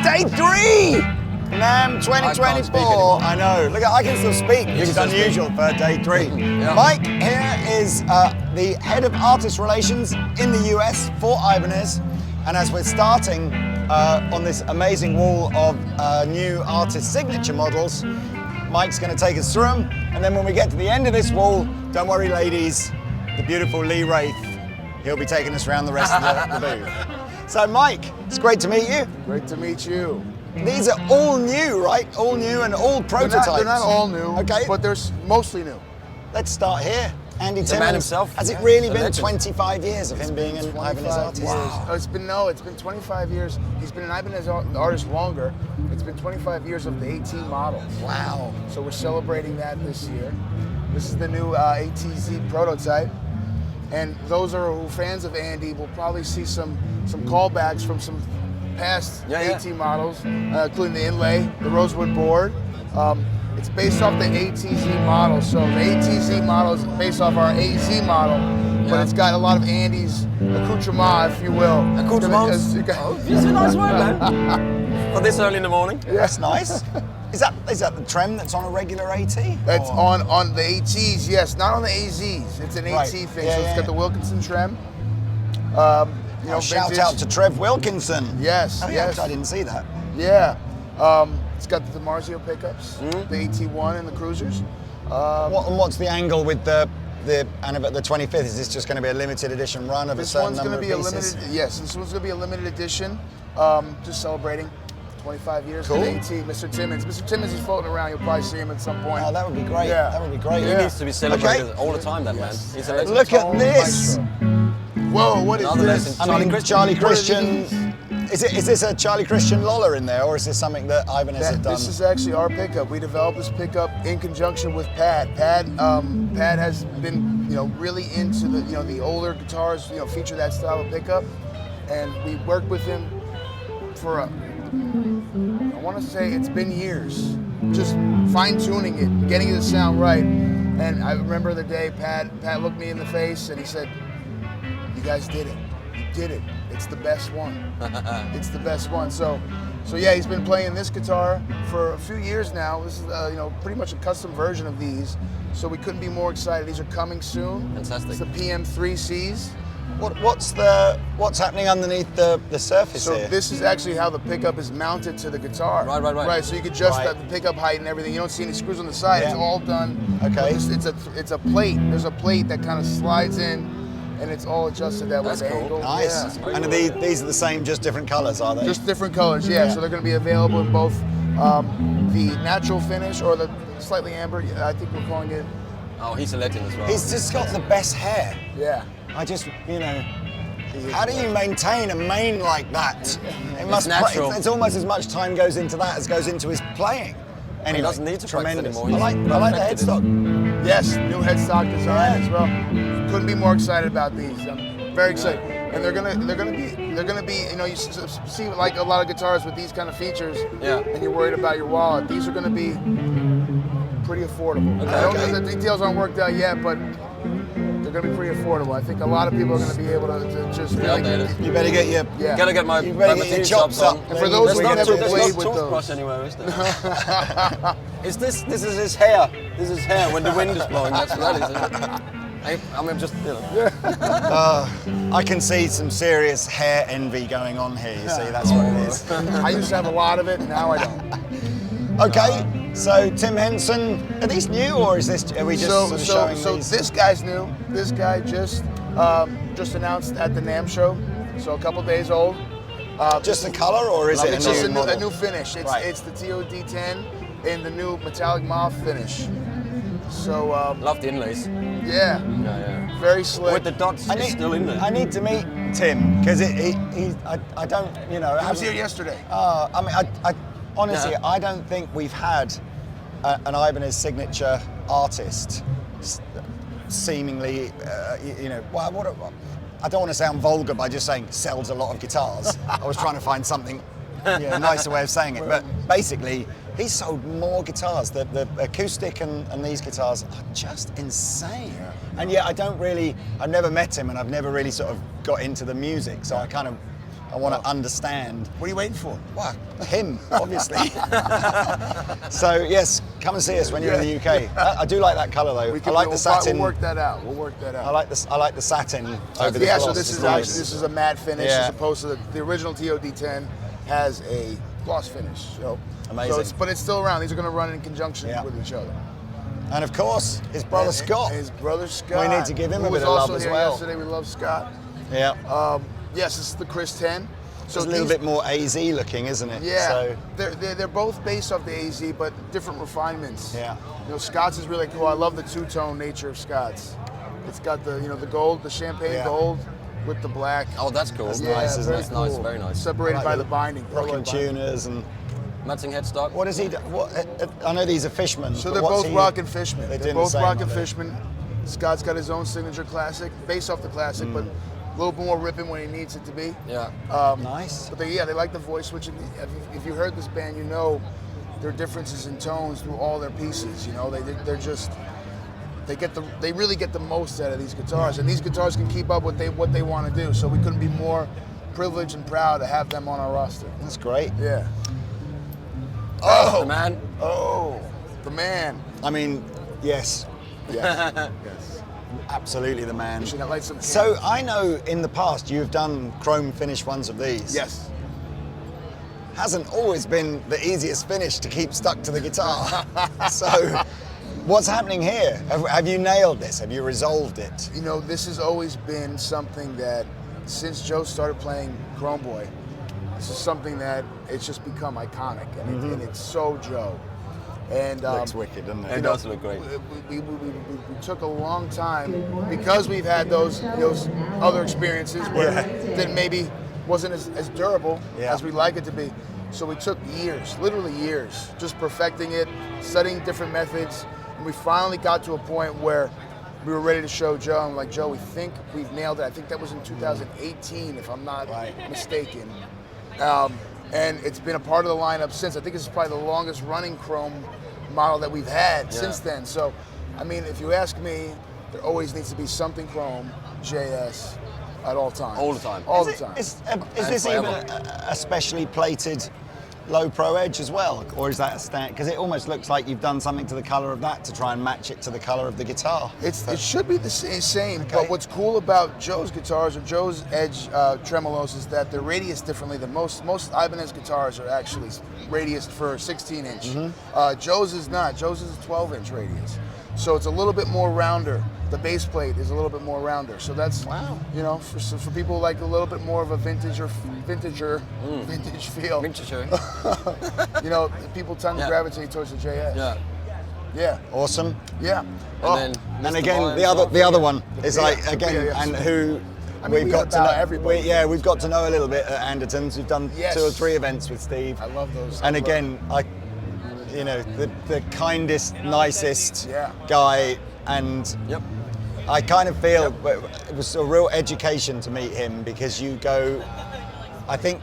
Day 3! NAMM 2024. I know. Look, I can still speak, which is unusual for day 3. Yeah. Mike here is the head of artist relations in the US for Ibanez. And as we're starting on this amazing wall of new artist signature models, Mike's going to take us through them. And then when we get to the end of this wall, don't worry, ladies, the beautiful Lee Wraith, he'll be taking us around the rest of the booth. So, Mike, it's great to meet you. Great to meet you. These are all new, right? All new and all prototypes. They're not all new, okay, but they're mostly new. Let's start here. Andy The Timmons. man himself. Has it really been legend. 25 years of him being an Ibanez artist? Wow. It's been 25 years. He's been an Ibanez artist longer. It's been 25 years of the 18 model. Wow. So we're celebrating that this year. This is the new ATZ prototype. And those who are fans of Andy will probably see some callbacks from some past AT models, including the inlay, the rosewood board. It's based off the ATZ model. So the ATZ model is based off our AZ model, but it's got a lot of Andy's accoutrement, if you will. Accoutrements? Oh, it's a nice word, man. For this early in the morning. That's nice. Is that the trem that's on a regular AT? That's on the ATs, yes, not on the AZs. It's an AT thing, so it's got the Wilkinson trem. You know, shout vintage. out to Trev Wilkinson. Yes, Oh, yeah, yes. I didn't see that. Yeah. It's got the Marzio pickups, the AT1 and the cruisers. What's the angle with the 25th? Is this just going to be a limited edition run of a certain number of pieces? Yes, this one's going to be a limited edition. Just celebrating 25 years Cool. of AT. Mr. Timmons. Mr. Timmons is floating around. You'll probably see him at some point. Oh, that would be great. Yeah. That would be great. He needs to be celebrated all the time, that man. He's a legend. Look at this. Whoa, what is Another this? legend. Charlie Christian. Is this a Charlie Christian Loller in there, or is this something that Ibanez have done? This is actually our pickup. We developed this pickup in conjunction with Pat. Pat has been, really into the older guitars, feature that style of pickup, and we worked with him for I want to say it's been years, just fine tuning it, getting it to sound right. And I remember the day Pat looked me in the face and he said, "You guys did it. You did it. It's the best one. It's the best one." So yeah, he's been playing this guitar for a few years now. This is pretty much a custom version of these. So we couldn't be more excited. These are coming soon. Fantastic. It's the PM3Cs. What's happening underneath the surface So here? this is actually how the pickup is mounted to the guitar. Right. Right. So you can adjust the pickup height and everything. You don't see any screws on the side. It's all done. Okay. It's a plate. There's a plate that kind of slides in, and it's all adjusted that way. That's the cool. angle. Nice. Yeah. And these are the same, just different colours, are they? Just different colors. Yeah. So they're going to be available in both the natural finish or the slightly amber. I think we're calling it. Oh, he's a legend as well. He's just got the best hair. Yeah. I just, how do you maintain a mane like that? It must. natural. It's almost as much time goes into that as goes into his playing. Anyway, He doesn't need to practice tremendous. anymore. I like the He's perfected headstock. Yes, new headstock design as well. Couldn't be more excited about these. I'm very excited, and they're gonna be. You see like a lot of guitars with these kind of features, and you're worried about your wallet. These are gonna be pretty affordable. I don't know, the details aren't worked out yet, but they're gonna be pretty affordable. I think a lot of people are gonna be able to just really. You better get your. Yeah. Gotta get my your chops up. And for those who never There's played no with toothbrush those. anywhere, is there? This is his hair. This is his hair when the wind is blowing. That's what that is, isn't it? I'm just, I can see some serious hair envy going on here. You see, that's what it is. I used to have a lot of it, now I don't. Okay, so Tim Henson, are these new or are we just sort of showing these? This guy's new. This guy just announced at the NAMM show, so a couple days old. Just the color, or is it It's just a a new finish. It's the TOD10 in the new metallic moth finish. So love the inlays. Yeah, very slick. With the dots, it's still in there. I need to meet Tim because I don't, I was here yesterday. I honestly, I don't think we've had an Ibanez signature artist seemingly, I don't want to sound vulgar by just saying sells a lot of guitars. I was trying to find something, a nicer way of saying it, but basically, he's sold more guitars. The acoustic and these guitars are just insane. And yet I've never met him and I've never really sort of got into the music. So I I want to understand. What are you waiting for? Well, him, obviously. So yes, come and see us when you're in the UK. I do like that colour though. I like the satin. We'll work that out. We'll work that out. I like the satin over the Yeah, gloss. so this It's is nice. actually this is a matte finish as opposed to the original TOD10 has a gloss finish. So Amazing. but it's still around. These are going to run in conjunction with each other. And of course, his brother Scott. His brother Scott. We need to give him a who bit was of love also as here well. Yesterday we love Scott. Yeah. Yes, this is the Chris 10. So It's a little bit more AZ looking, isn't it? Yeah, So, they're both based off the AZ, but different refinements. Yeah. You know, Scott's is really cool. I love the two-tone nature of Scott's. It's got the the gold, the champagne gold with the black. Oh, that's cool. That's nice, isn't That's it? nice, very nice. Separated like by the the binding. rocking tuners and Matching headstock. what does he do? I know these are Fishman. So but they're what's both he- rocking Fishman. They're They're doing the both same, rocking are they? Fishman. Scott's got his own signature classic, based off the classic, but a little bit more ripping when he needs it to be. Yeah. Nice. But they like the voice switching. If you heard this band, you know there are differences in tones through all their pieces. You know, they're just they really get the most out of these guitars, and these guitars can keep up with what they want to do. So we couldn't be more privileged and proud to have them on our roster. That's great. Yeah. The man. Oh, the man. I mean, yes, Yes. Yes. absolutely the man. Should I light some So candles? I know in the past you've done chrome finish ones of these. Yes. Hasn't always been the easiest finish to keep stuck to the guitar. So what's happening here? Have you nailed this? Have you resolved it? You know, this has always been something that, since Joe started playing Chrome Boy, this is something that it's just become iconic, and it's so Joe. And Looks wicked, doesn't it? It does look great. we took a long time because we've had those other experiences where that maybe wasn't as durable as we'd like it to be. So we took years, literally years, just perfecting it, studying different methods, and we finally got to a point where we were ready to show Joe. I'm like, Joe, we think we've nailed it. I think that was in 2018, if I'm not mistaken. And it's been a part of the lineup since. I think this is probably the longest running Chrome model that we've had since then. So, I mean, if you ask me, there always needs to be something Chrome JS at all times. All the time. All the time. Is this even a specially plated low pro edge as well, or is that a stand? Because it almost looks like you've done something to the color of that to try and match it to the color of the guitar. It should be the same, but what's cool about Joe's guitars or Joe's Edge tremolos is that they're radiused differently than most Ibanez guitars are actually radiused for 16-inch. Joe's is not. Joe's is a 12-inch radius, so it's a little bit more rounder. The base plate is a little bit more rounder, so that's you know, for people who like a little bit more of a vintage feel. Vintage. You know, people tend to gravitate towards the JS. Yeah. Yeah. Awesome. Yeah. And then And Mr. again, Brian, the other one is Pia, like the again, Pia, yes. and who I mean, we've we got to about know. everybody. We've got to know a little bit at Andertons. We've done 2 or 3 events with Steve. I love those. And again, you know, the kindest, nicest guy, and I kind of feel it was a real education to meet him, because you go, I think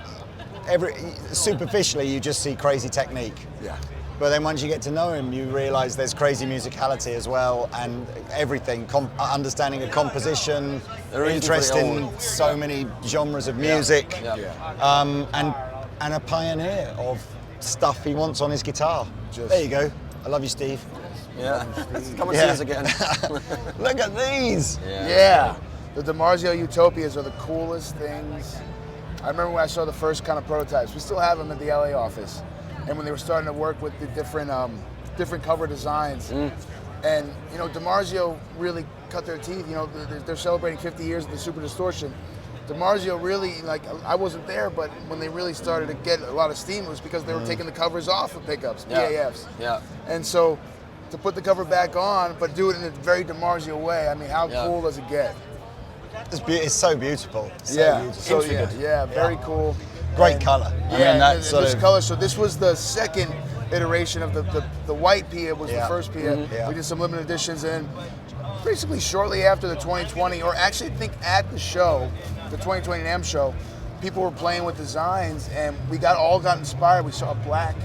superficially you just see crazy technique. Yeah. But then once you get to know him, you realise there's crazy musicality as well, and everything, understanding of composition, interest in so many genres of music, and a pioneer of stuff he wants on his guitar. There you go. I love you, Steve. Yeah. Come and see us again. Look at these. Yeah. The DiMarzio Utopias are the coolest things. I remember when I saw the first kind of prototypes. We still have them at the LA office. And when they were starting to work with the different cover designs. And, you know, DiMarzio really cut their teeth. You know, they're celebrating 50 years of the Super Distortion. DiMarzio really, like, I wasn't there, but when they really started to get a lot of steam, it was because they were taking the covers off of pickups, PAFs. Yeah. And so to put the cover back on, but do it in a very DiMarzio way, I mean, how cool does it get? It's so beautiful. So very cool. Great color. I mean, that sort this of color. So this was the second iteration of the white Pia was the first Pia. We did some limited editions, and basically shortly after the 2020, or actually I think at the show, the 2020 NAMM show, people were playing with designs, and we all got inspired. We saw a black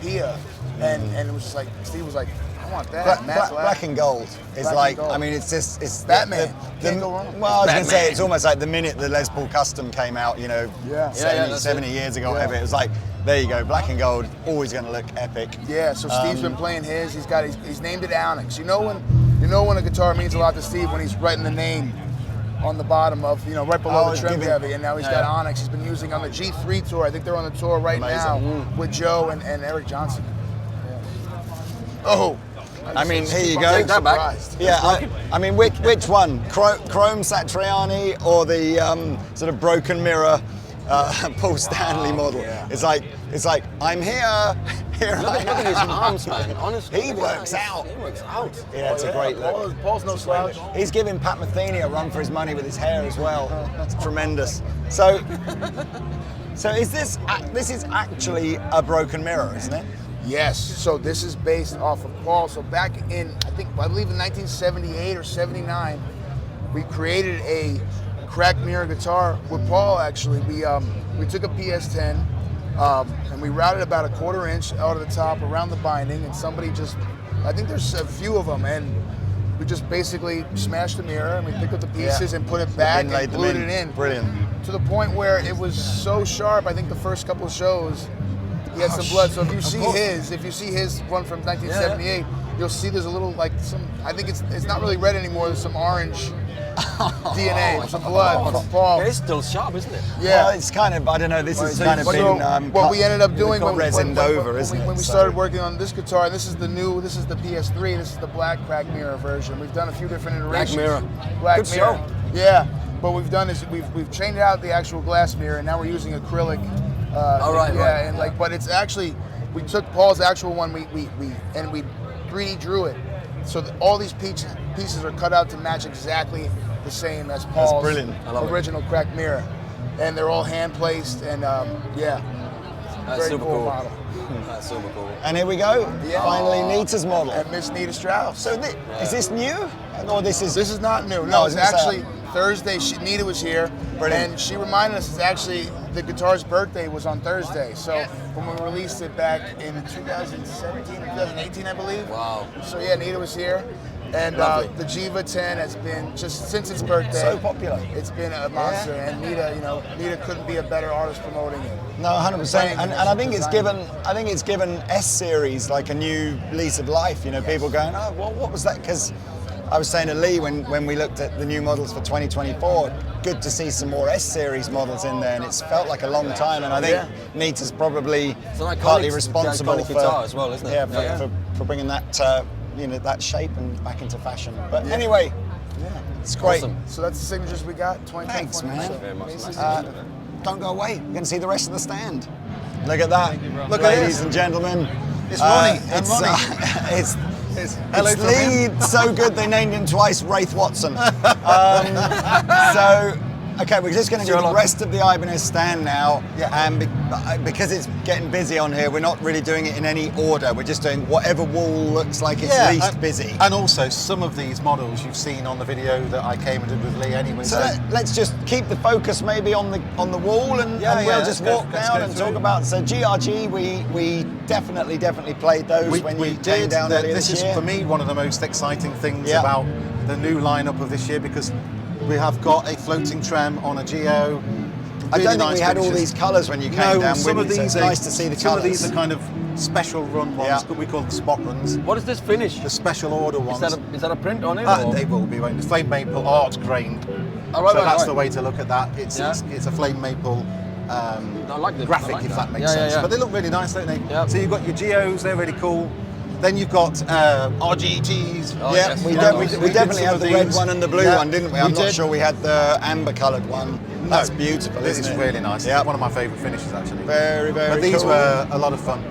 Pia, and it was just like, Steve was like, I want that. Black and gold is Black like, and gold. I mean, it's Batman. Can't go wrong. Well, I was going to say, Batman. it's almost like the minute the Les Paul Custom came out, you know, Yeah. 70 years ago, whatever, it was like, there you go, black and gold, always going to look epic. Yeah, so Steve's been playing his. He's named it Onyx. You know when a guitar means a lot to Steve when he's writing the name on the bottom of, you know, right below the trim heavy, and now he's got Onyx. He's been using on the G3 tour. I think they're on the tour right now with Joe and Eric Johnson. Yeah. Oh, I mean, here you go. Take that back. Yeah, I mean, which one? Chrome Satriani or the sort of broken mirror Paul Stanley model? Yeah. It's like I'm here. Look at his arms, man. Honestly, He works out. He works out. Yeah, it's a great look. Paul's no slouch. He's giving Pat Metheny a run for his money with his hair as well. It's tremendous. So is this is actually a broken mirror, isn't it? Yes. So this is based off of Paul. So back in, I believe in 1978 or 79, we created a cracked mirror guitar with Paul. Actually, we took a PS10. And we routed about a 1/4 inch out of the top around the binding, and somebody just, I think there's a few of them, and we just basically smashed the mirror and we picked up the pieces and put it back and glued it in. Brilliant. To the point where it was so sharp, I think the first couple of shows, he had some blood. So if you see his one from 1978, you'll see there's a little I think it's not really red anymore, there's some orange DNA, some blood from Paul. Yeah, it's still sharp, isn't it? Yeah. Well, it's kind of, I don't know, this has kind of been what we ended up doing resined over, isn't it? When we started working on this guitar, this is the PS3, this is the black crack mirror version. We've done a few different iterations. Black Good mirror. show. Yeah. What we've done is we've changed out the actual glass mirror, and now we're using acrylic. Right. And but it's actually, we took Paul's actual one, we 3D drew it. So all these pieces are cut out to match exactly the same as Paul's original cracked mirror, and they're all hand placed, and That's very super cool cool. model. That's super cool. And here we go, finally Nita's model. And Miss Nita Strauss. So is this new? Or this is not new. Oh, No, I it's was gonna say, actually Thursday. Nita was here, and she reminded us it's actually the guitar's birthday was on Thursday. So when we released it back in 2017, 2018, I believe. Wow. So yeah, Nita was here. And the Jiva 10 has been, just since its birthday, so popular. It's been a monster, and Nita couldn't be a better artist promoting it. No, 100%. And I think it's given S series like a new lease of life. You know, people going, oh, well, what was that? Because I was saying to Lee when we looked at the new models for 2024, good to see some more S series models in there, and it's felt like a long time. And I think Nita's probably partly responsible for guitar as well, isn't it? Yeah, for bringing that that shape and back into fashion. But anyway, it's great. Awesome. So that's the signatures we got. 20, Thanks, man. Very much. Don't go away. We're going to see the rest of the stand. Look at that. Look at ladies this. and gentlemen. It's Ronnie. It's hello it's from Lee him. so good they named him twice Wraith Watson. Okay, we're just going to do the rest of the Ibanez stand now, and because it's getting busy on here, we're not really doing it in any order. We're just doing whatever wall looks like it's least busy. And also, some of these models you've seen on the video that I came and did with Lee anyway. So let's just keep the focus maybe on the wall, and we'll just walk down and talk about. So GRG, we definitely played those when you came down earlier This is year. for me one of the most exciting things about the new lineup of this year, because we have got a floating trem on a Geo. I don't think nice we had all finishes. these colours when you came down. Some of with me, these so it's nice to see the some colours. of these are kind of special run ones that we call the spot runs. What is this finish? The special order ones. Is that a print on it? Or? They will be. Won't they? Flame maple art grain. Oh, That's the way to look at that. It's a flame maple I like this. graphic, I like if that. that makes sense. But they look really nice, don't they? Yeah. So you've got your Geos, they're really cool. Then you've got RGGs. Oh, Yeah, yes. we did definitely some had of the red these. one and the blue Yeah, one, didn't we? we I'm not did. sure we had the amber coloured one. That's beautiful, This isn't is it? really nice. Yeah. It's one of my favourite finishes, actually. Very But these cool. were a lot of fun.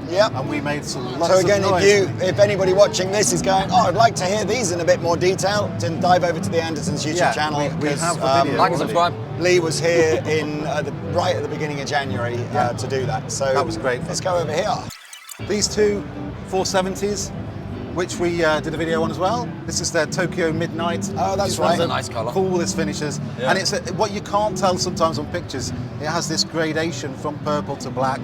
Yeah. And we made some lots So again, of noise. if anybody watching this is going, oh, I'd like to hear these in a bit more detail, then dive over to the Andertons YouTube channel. we because, have the video. Like and subscribe. Lee was here right at the beginning of January to do that. So That was great fun. Let's go over here. These two 470s, which we did a video on as well. This is their Tokyo Midnight. Oh, that's These right. ones are a nice colour. Coolest finishes. Yeah. And it's what you can't tell sometimes on pictures. It has this gradation from purple to black.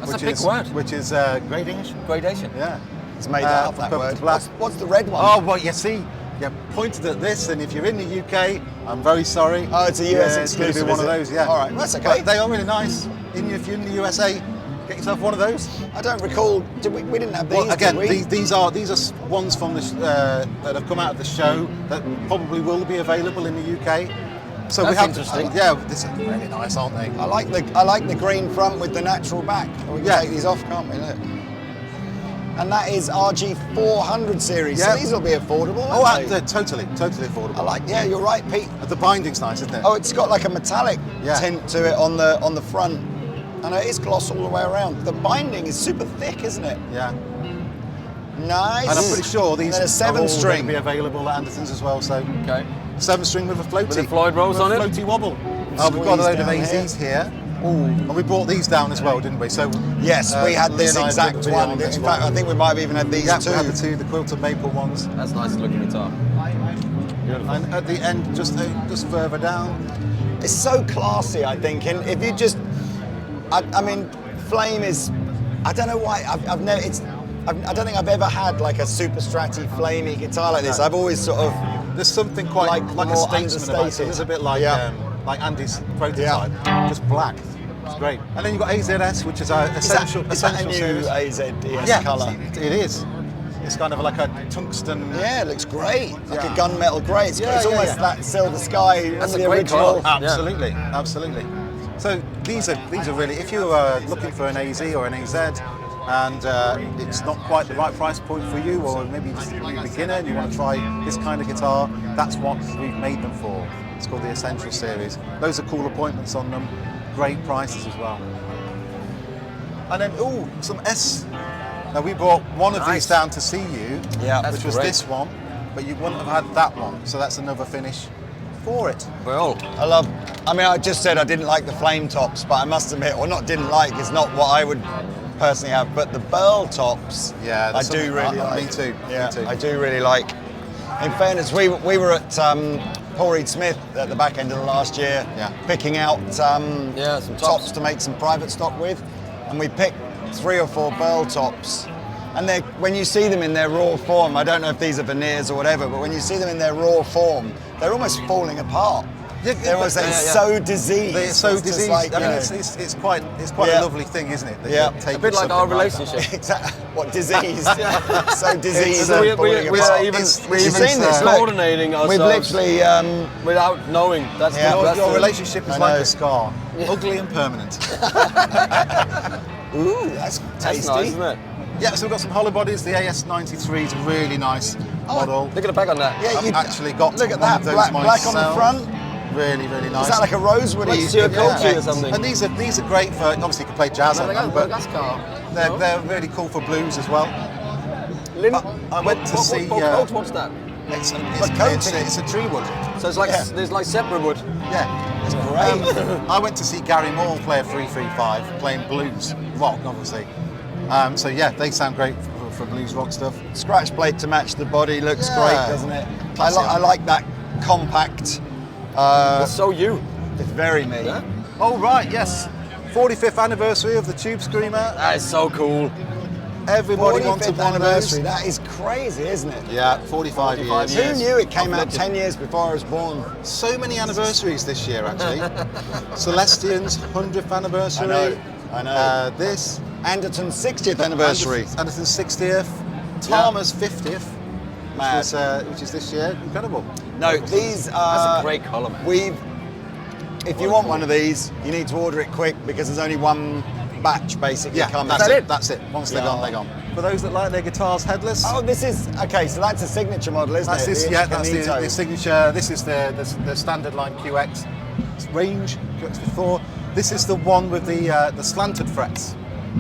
That's which a big is, word. Which is gradation. Gradation. Yeah. It's made up that word. Black. What's the red one? Oh, well, you see, you pointed at this, and if you're in the UK, I'm very sorry. Oh, it's a US It's going to exclusive. be one is of it? those, yeah. All right, that's okay. But they are really nice. If you're in the USA, get yourself one of those. I don't recall. We didn't have these. Well, again, did we? these are ones from the that have come out of the show that probably will be available in the UK. So That's we have interesting. Yeah, this is really nice, aren't they? I like the green front with the natural back. We can take these off, can't we? Look. And that is RG 400 series. Yeah. So these will be affordable. Oh, won't they? totally affordable. Yeah, you're right, Pete. The binding's nice, isn't it? Oh, it's got like a metallic Yeah. tint to it on the front, and it is gloss all the way around. The binding is super thick, isn't it? Yeah. Nice. And I'm pretty sure these And then a are 7 all string. going to be available at Andertons as well. So Okay. 7 string with a floaty. With the Floyd rolls With on a it? floaty wobble. We've got a load of down AZs here. And we brought these down as well, didn't we? So Yes, we had Lee this and I did a exact video one. on In this fact, I think we might have even had these Yeah, too. we had the quilted maple ones. That's a nice looking guitar. Beautiful. And at the end, just further down, It's so classy, I think. And if you just, I mean, Flame is, I don't know why, I've never, I don't think I've ever had like a super stratty, flamey guitar like this. I've always sort of, there's something quite like a more statesman about it. understated. It's a bit like Andy's prototype, just black. It's great. And then you've got AZS, which is our essential is that a new series. AZS colour? It is. It's kind of like a tungsten. Yeah, it looks great. Like Yeah. a gunmetal grey. It's almost that Silver Sky. That's the a great original. colour. Absolutely. So these are really, if you are looking for an AZ or an AZ, and it's not quite the right price point for you, or maybe just you're a beginner and you want to try this kind of guitar, that's what we've made them for. It's called the Essential Series. Those are cool appointments on them, great prices as well. And then, some S. Now we brought one of these down to see you, which was this one, but you wouldn't have had that one, so that's another finish for it. Well, I just said I didn't like the flame tops, but I must admit, or not didn't like, it's not what I would personally have, but the burl tops, I do really like. Me too. Yeah, me too. I do really like. In fairness, we were at Paul Reed Smith at the back end of the last year, picking out some tops to make some private stock with, and we picked 3 or 4 burl tops. And when you see them in their raw form, I don't know if these are veneers or whatever, but when you see them in their raw form, they're almost falling apart. They're so diseased. They're so It's just diseased. like, I mean, you know, it's quite a lovely thing, isn't it? That you take a bit like our something relationship. exactly. What diseased? So diseased. So and falling we're apart. even You've seen this, look. coordinating ourselves. We've literally. without knowing. That's Your relationship is I like know. a scar, ugly and permanent. Ooh, that's tasty. That's nice, isn't it? Yeah, so we've got some hollow bodies. The AS93 is a really nice model. Look at the back on that. Yeah, I've actually got look at one that of those black on the myself. front. Really, really nice. Is that like a rosewoody? Like Syracuse or something. And these are great for, obviously you can play jazz on them, but car. they're really cool for blues as well. I went to see. What's that? It's a tree wood. So it's like there's like separate wood. Yeah, It's great. I went to see Gary Moore play a 335, playing blues rock, obviously. So yeah, they sound great for blues rock stuff. Scratch plate to match the body looks Yeah. great, doesn't it? I like that compact. That's so you. It's very me. Yeah? Oh right, yes. 45th anniversary of the Tube Screamer. That is so cool. Everybody 45th wanted one of those. anniversary. That is crazy, isn't it? Yeah, 45 years. Who knew it came out 10 years before I was born? So many anniversaries this year, actually. Celestian's 100th anniversary. I know. This. Anderton's 60th anniversary. Anderton's 60th. Tama's 50th. Mad. Which is this year. Incredible. No, these are. That's a great colour, man. If you want one of these, you need to order it quick because there's only one batch basically coming. That's it. Once they're gone, they're gone. For those that like their guitars headless. Oh, this is okay. So that's a signature model, isn't That's it? this, The that's Incognito. the signature. This is the standard line QX range, QX54. This is the one with the slanted frets.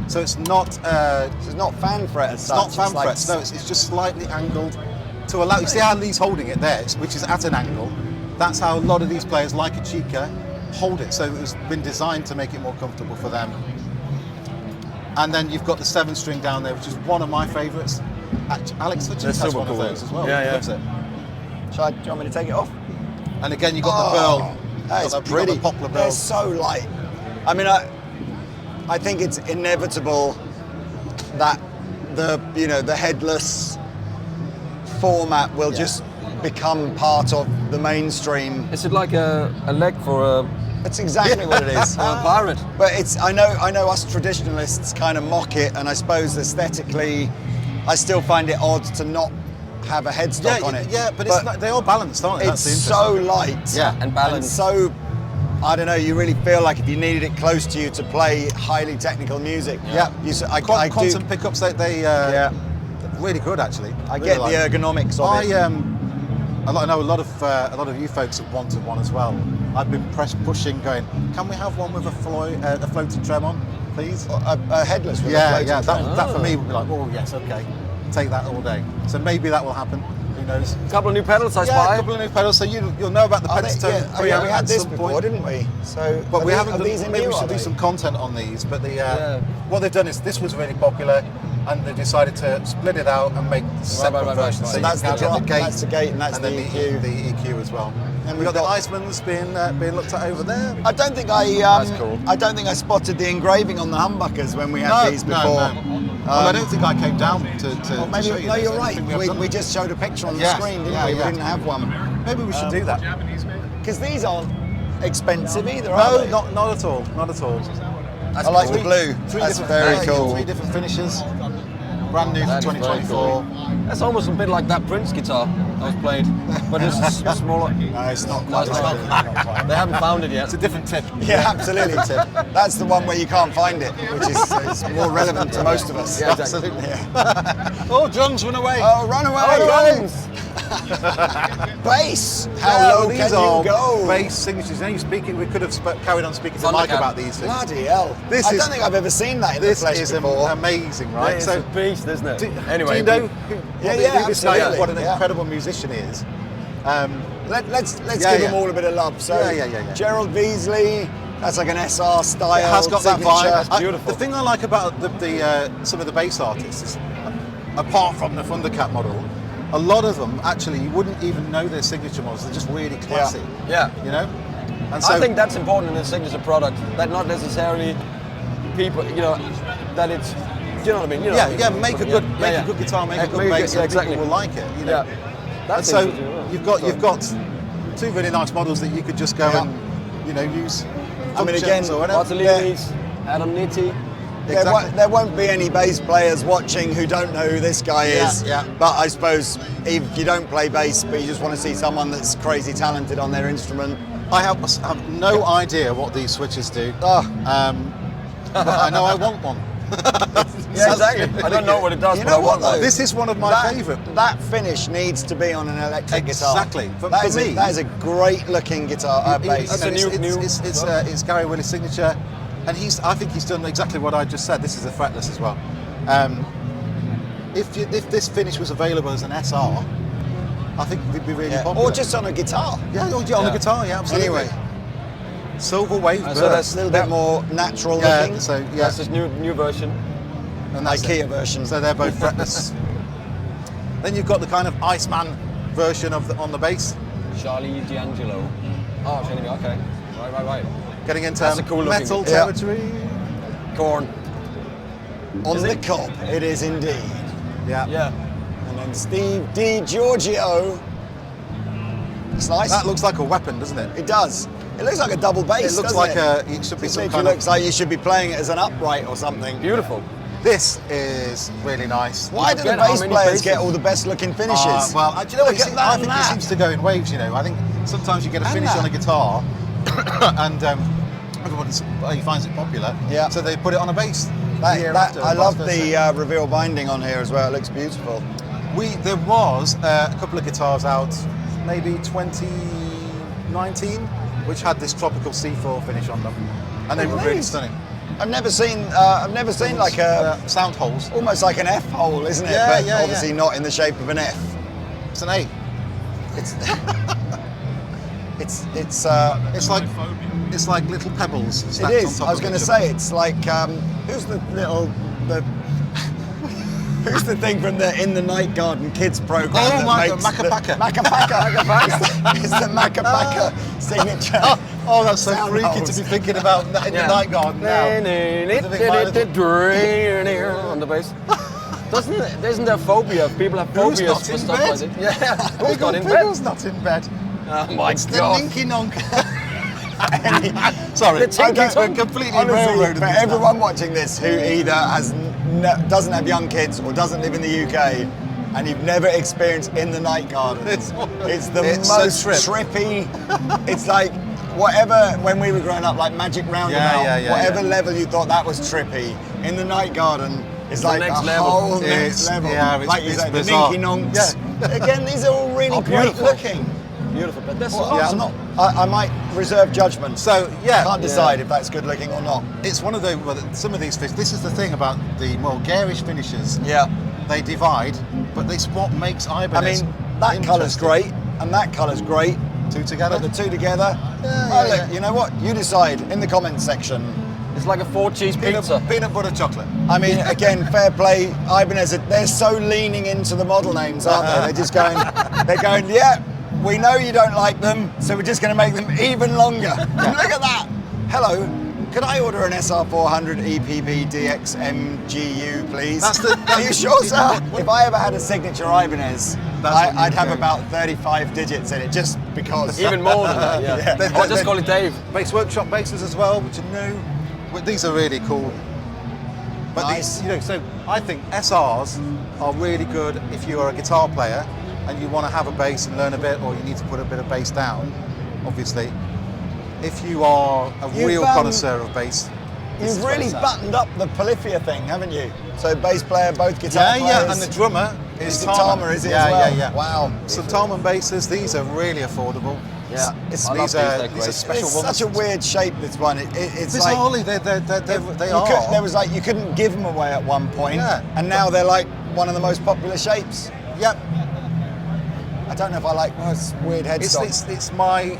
So it's not It's not fan fret as it's such. not fan like frets. No, it's just slightly angled to allow. You see how Lee's holding it there, which is at an angle. That's how a lot of these players, like a Chica, hold it. So it's been designed to make it more comfortable for them. And then you've got the 7-string down there, which is one of my favourites. Alex Hutchins has one of those as well. Yeah, He yeah. loves it. Do you want me to take it off? And again, you've got the burl. That is You've got pretty. the poplar They're burl. so light. I mean, I think it's inevitable that the headless format will just become part of the mainstream. Is it like a leg for a That's exactly what it is. pirate? But I know us traditionalists kind of mock it, and I suppose aesthetically, I still find it odd to not have a headstock on it. Yeah, but they are balanced, aren't they? It's so light. Yeah, and balanced. So, I don't know, you really feel like if you needed it close to you to play highly technical music. Yeah. Quantum pickups, they really good actually. I get the ergonomics of it. I know a lot of you folks have wanted one as well. I've been pushing, going, can we have one with a floating trem on, please? A headless with a floating trem. That for me would be like, oh yes, okay, take that all day. So maybe that will happen. Who knows? A couple of new pedals, I spy. Yeah, a couple of new pedals. So you'll know about the Pentatone preamp we had at this some before, point. didn't we? So, But we haven't. These Maybe we should do some content on these. But what they've done is this was really popular, and they decided to split it out and make separate versions. So you that's can the have drop, that's the gate, and that's the then EQ. The EQ as well. And we've got the Iceman's being looked at over there. I don't think cool. I don't think I spotted the engraving on the humbuckers when we had these before. Well, I don't think I came down to Maybe, show you no, this. you're I don't right. think we have done We it. just showed a picture on the Yes. screen, didn't Yeah, we? yeah. We didn't have one. Maybe we should do that. Because these aren't expensive either, are No, they? not at all. Not at all. I like the blue. That's very cool. 3 different finishes. Brand new for That is very 2024. That's almost a bit like that Prince guitar I was played, but it's smaller. No, it's not No, quite it's like not. They haven't found it yet. It's a different tip. Yeah, absolutely. That's the one where you can't find it, which is more relevant to most of us. Yeah, exactly. Oh, drums run away. Oh, run away! Bass! How low these can are you go? bass signatures. Now you're speaking. We could have carried on speaking to Mike Thundercat. about these things. Bloody hell. I don't think I've ever seen that in the This flesh is before. amazing, right? It's a beast, isn't it? do Anyway, you know Yeah, this guy, absolutely. what an Yeah. incredible musician he is? Let's Yeah, give yeah. them all a bit of love. So, Yeah. Gerald Beasley, that's like an SR style. It has got that signature. vibe. That's beautiful. The thing I like about some of the bass artists is, apart from the Thundercat model, a lot of them actually you wouldn't even know their signature models. They're just really classy. Yeah. You know. And so I think that's important in a signature product. That not necessarily people, that it's. Do you know what I mean? You know what I mean? Make a good guitar, make a good bass, and exactly. people will like it. You know. Yeah. And That's so interesting, yeah. you've got 2 really nice models that you could just go and use. I mean, functions again, or whatever. Bartolini's, Adam Nitti. There won't be any bass players watching who don't know who this guy is. Yeah. But I suppose if you don't play bass, but you just want to see someone that's crazy talented on their instrument. I have no idea what these switches do. But I know I want one. Yeah, exactly. I don't know what it does, You but know I want what, though? one. This is one of my favourite. That finish needs to be on an electric guitar. Exactly. For That is me, that is a great looking guitar bass. That's a new- It's Gary Willis' signature, and I think he's done exactly what I just said. This is a fretless as well. If this finish was available as an SR, I think it'd be really popular. Or just on a guitar. on the guitar, yeah, absolutely. Anyway, Silver wave So so burst. that's a little bit more natural looking. That's this new version. and that's IKEA it. version. So they're both fretless. Then you've got the kind of Iceman version on the bass, Charlie D'Angelo. Oh, anyway, okay. Right. getting into That's a cool looking- metal Yeah. territory. Corn. On Is the it? cob, it is indeed. Yeah. Yeah. And then Steve Di Giorgio. It's nice. That looks like a weapon, doesn't it? It does. It looks like a double bass. It looks doesn't like it? it should be It some literally kind of. looks like you should be playing it as an upright or something. Beautiful. This is really nice. Why do the Forget how bass many players basses. get all the best looking finishes? Well, do you know what? Look at that I think it map. seems to go in waves. I think sometimes you get a And finish that. on a guitar, and everybody finds it popular. Yeah. So they put it on a bass. the year after, I vice love versa. the reveal binding on here as well. It looks beautiful. There was a couple of guitars out, maybe 2019, which had this tropical C4 finish on them, and they were really Nice. stunning. I've never seen like a sound holes. almost like an F hole, isn't it? Yeah, But yeah, obviously yeah. not in the shape of an F. It's an A. It's it's It's like little pebbles. it stacked is. on top I was of going to each say it's like who's the who's the thing from the In the Night Garden kids program? Oh, that my makes God, the- Macca Macca. It's the Macca Pacca signature. Oh, that's so sound freaky holes. to be thinking about in the night garden now. On the bass. Isn't there phobia? People have Who's phobias not for in stuff bed? like this. Yeah, who's not in bed? Wiggle's not in bed. Oh my It's the God. Ninky Nonk. Sorry, The Tinky we're Tonk. completely Honestly, railroaded for this now. everyone watching this who either doesn't have young kids or doesn't live in the UK, and you've never experienced In the Night Garden, it's the it's a most trip. trippy. It's like whatever, when we were growing up, like Magic Roundabout, whatever level you thought that was trippy, In the Night Garden is like next a level. whole next It's- level. yeah, it's- like you it's say, the bizarre. Ninky Nonks. Again, these are all really great beautiful. looking. Beautiful, but that's Well, yeah, awesome. I might reserve judgment. So yeah, Can't decide if that's good looking or not. it's one of the some of these fish. This is the thing about the more garish finishes. Yeah. They divide, but this what makes I Ibanez. mean, that colour's interesting. great, and that colour's great. Two together. Put the two together. Yeah, Look, yeah. you know what? You decide in the comments section. It's like a 4-cheese pizza. Peanut butter chocolate. I mean, again, fair play. Ibanez, they're so leaning into the model names, aren't they? They're just going, yeah, we know you don't like them, so we're just going to make them even longer. Look at that. Hello. Could I order an SR400 EPP DXMGU, please? That's the- Are you sure, sir? If I ever had a signature Ibanez, That's what I'd you'd have go. about 35 digits in it, just because. Even more than that, yeah. They- Or just call it Dave. Bass workshop bases as well, which are new. Well, these are really cool. But Nice. these, so I think SRs are really good if you are a guitar player and you want to have a bass and learn a bit, or you need to put a bit of bass down, obviously. If you are a You've, real connoisseur of bass, this You've is where really it's at. buttoned up the polyphia thing, haven't you? So bass player, both guitar players. Yeah, and the drummer is Is it Tama, is it yeah, as well? Yeah. Wow. Some Talman basses, these are really affordable. Yeah. It's- I love these are they're these are great. special It's ones. such a weird shape, this one. It's like Bizarrely, they are. there was like you couldn't give them away at one point, Yeah. and now they're like one of the most popular shapes. Yep. I don't know if I like it's weird headstock.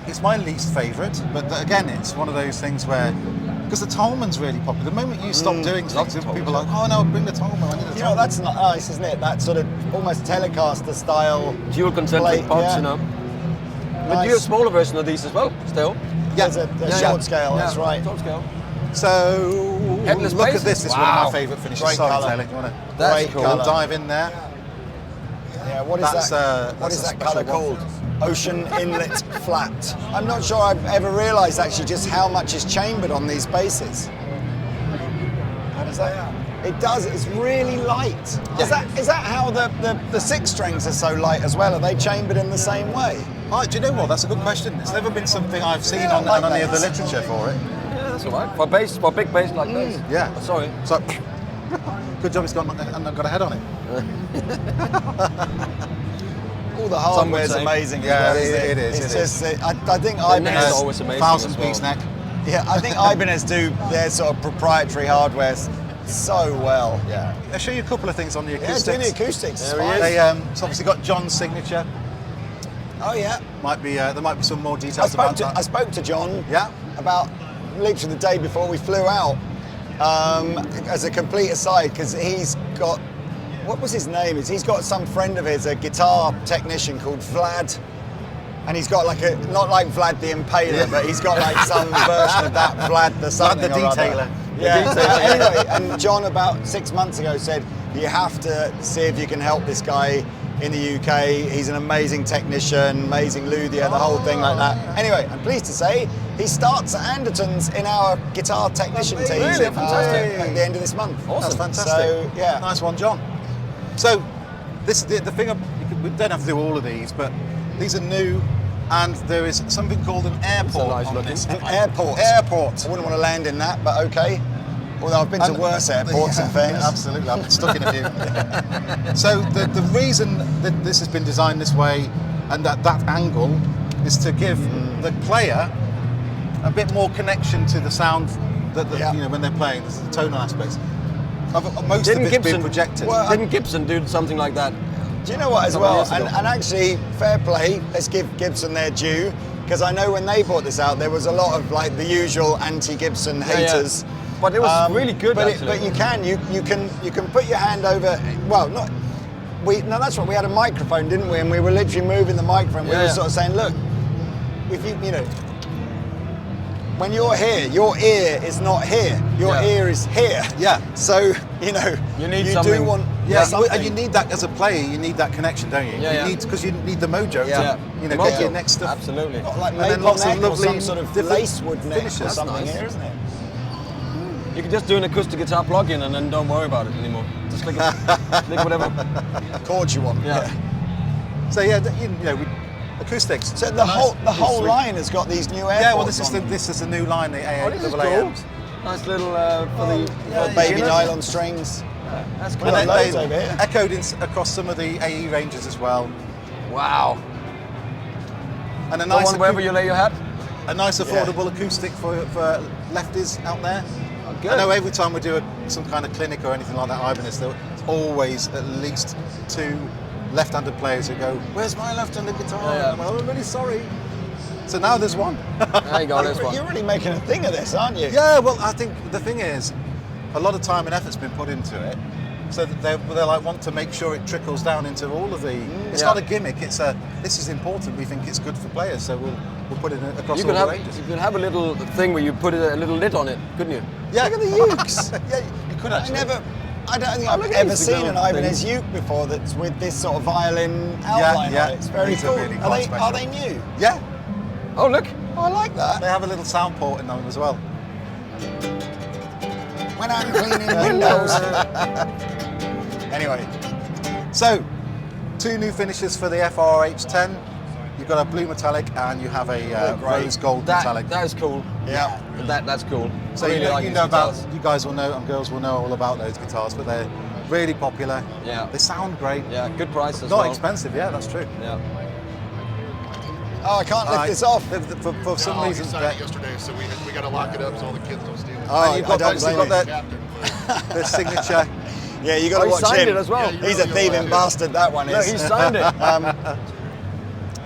It's my least favourite, but again, it's one of those things where because the Tolman's really popular. The moment you stop doing Love things, the people are like, oh no, bring the Tolman. I need a You know, Tolman. that's not nice, isn't it? That sort of almost Telecaster style. Dual concentric plate, pots, yeah. you know. But Nice. you have a smaller version of these as well, still. There's a Yeah, short yeah. scale, that's Yeah, right. Short scale. So Headless look at bases? this. This is one of Wow. my favourite finishes. Great Sorry, colour. Taylor. You want to That's Great cool. colour. dive in there? Yeah, what is That's, that? What that's is a that special colour one. called? Ocean Inlet Flat. I'm not sure I've ever realised actually just how much is chambered on these basses. How does that? It does. It's really light. Is that how the six strings are so light as well? Are they chambered in the same way? Oh, do you know what? That's a good question. It's never been something I've seen Yeah, I on like any of the that. literature for it. Yeah, that's all right. For bass, for big bass like this. Yeah. Oh, sorry. So, good job it's got a head on it. All the Some would hardware's say. amazing. Yeah, as well, isn't it is, It's it just, I think The neck is Ibanez. always amazing. 1,000-piece as well. neck. Yeah, I think Ibanez do their sort of proprietary hardware so well. Yeah. I'll show you a couple of things on the Yeah, acoustics. doing the acoustics. There he is. They it's obviously got John's signature. Oh yeah. Might be there might be some more I details about spoke that. to John. Yeah. About literally the day before we flew out. As a complete aside, because he's got, what was his name? He's got some friend of his, a guitar technician called Vlad, and he's got like not like Vlad the Impaler, but he's got like some version of that Vlad the something the or other. detailer. Yeah. Anyway, and John about 6 months ago said you have to see if you can help this guy in the UK. He's an amazing technician, amazing luthier, the whole thing like that. Anyway, I'm pleased to say he starts at Andertons in our guitar technician team Really? Fantastic. at the end of this month. That's fantastic. So, yeah. Nice one, John. So, this the thing. We don't have to do all of these, but these are new, and there is something called an airport nice on looking. this. An airport. Airport. I wouldn't want to land in that, but okay. Although I've been to worse airports in fairness. Absolutely, I've been stuck in a few. So the reason that this has been designed this way and that angle is to give the player a bit more connection to the sound that Yeah. when they're playing, the tonal aspects. Most Didn't of it's been Gibson projected. Well, Didn't Gibson do something like that? Do you know what as Couple of well? years ago. And actually, fair play, let's give Gibson their due, because I know when they brought this out, there was a lot of like the usual anti-Gibson Yeah, haters. But it was really good, But, actually. but you can put your hand over. Well, no, that's right. We had a microphone, didn't we? And we were literally moving the microphone. We Yeah, were yeah. sort of saying, look, if you know, when you're here, your ear is not here. Your Yeah. ear is here. Yeah. So You need do something- want Yeah, something. and you need that as a player. You need that connection, don't you? Yeah, you because you need the mojo Yeah. to, you know, Mojo. get your next stuff. Absolutely. Got like And then maple lots of neck or lovely some sort of different lacewood neck finishes. or That's something nice. here, isn't it? You can just do an acoustic guitar plug-in and then don't worry about it anymore. Just click whatever. Chords you want. Yeah. So yeah, you know, Acoustics. So the whole line has got these new airports. Yeah, well, this is on. this is the new line, the Oh, this is AAAMs. cool. Nice little for the baby beginners. nylon strings. That's cool. We've got And loads they over here. echoed across some of the AE ranges as well. Wow. And a The nice, one wherever you lay your hat. a nice affordable acoustic for lefties out there. Oh, good. I know every time we do some kind of clinic or anything like that, Ibanez, there's always at least 2 left-handed players who go, "Where's my left-handed guitar?" Yeah. Well, I'm really sorry. So now there's one. There you go, there's one. You're really making a thing of this, aren't you? Yeah, well, I think the thing is, a lot of time and effort's been put into it, so that they like want to make sure it trickles down into all of the. It's Yeah. not a gimmick. It's a. This is important. We think it's good for players, so we'll put it across You all could the have ranges. you could have a little thing where you put a little lid on it, couldn't you? Yeah, Look at the ukes. yeah, you could actually. I don't think Oh, I've look at ever these seen little an Ibanez things. uke before that's with this sort of violin outline yeah. on it. It's very These are cool. really Are quite they special. new? Yeah, Oh look. Oh, I like that. they have a little sound port in them as well. When I'm cleaning windows. Anyway, So, 2 new finishes for the FRH10. You've got a blue metallic and you have a great. rose gold metallic. That is cool. yeah. That's cool. So I really you know, like you these know about, guitars. you guys will know, and girls will know all about those guitars, but they're really popular. Yeah. They sound great. Yeah, good price as Not well. expensive, yeah, that's true. Yeah. Oh, I can't lift this off. For some No, reason, he signed it yesterday, so we got to lock it up so all the kids don't steal it. Oh, and you've got, I don't that, you've blame got you. that, the signature. Yeah, you got Oh, to he watch signed him. it as well. He's a thieving bastard. That one No, is. he signed it.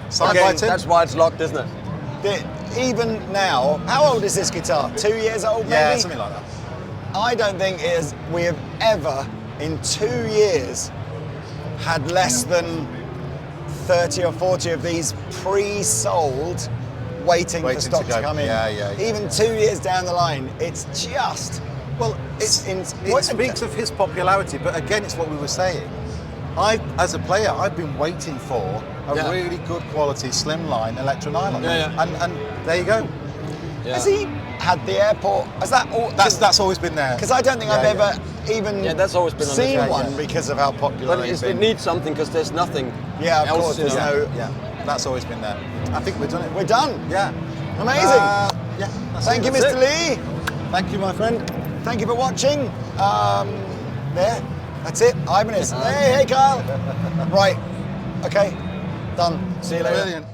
Signed Okay, by Tim. That's why it's locked, isn't it? Even now, how old is this guitar? 2 years old, maybe? Yeah, something like that. I don't think we have ever, in 2 years, had less than 30 or 40 of these pre-sold, waiting for Waiting stock to to go. come in. Yeah. Even 2 years down the line, it's just. Well, it speaks of his popularity, but again, it's what we were saying. As a player, I've been waiting for a Yeah. really good quality slimline electro nylon. Yeah. And there you go. Yeah. Has he had the airport? Has that all? That's always been there. Because I don't think I've ever even Yeah, that's always been on seen the- one yeah. because of how popular But it's it been. needs something because there's nothing Yeah, of else. course, you there's know. no- Yeah, that's always been there. I think we've done it. We're done. Yeah. Amazing. Yeah. that's Thank it. you, That's Mr. it. Lee. Thank you, my friend. Thank you for watching. There, that's it. Ibanez. Hey, Kyle. Right. Okay. Done. See you later. Brilliant.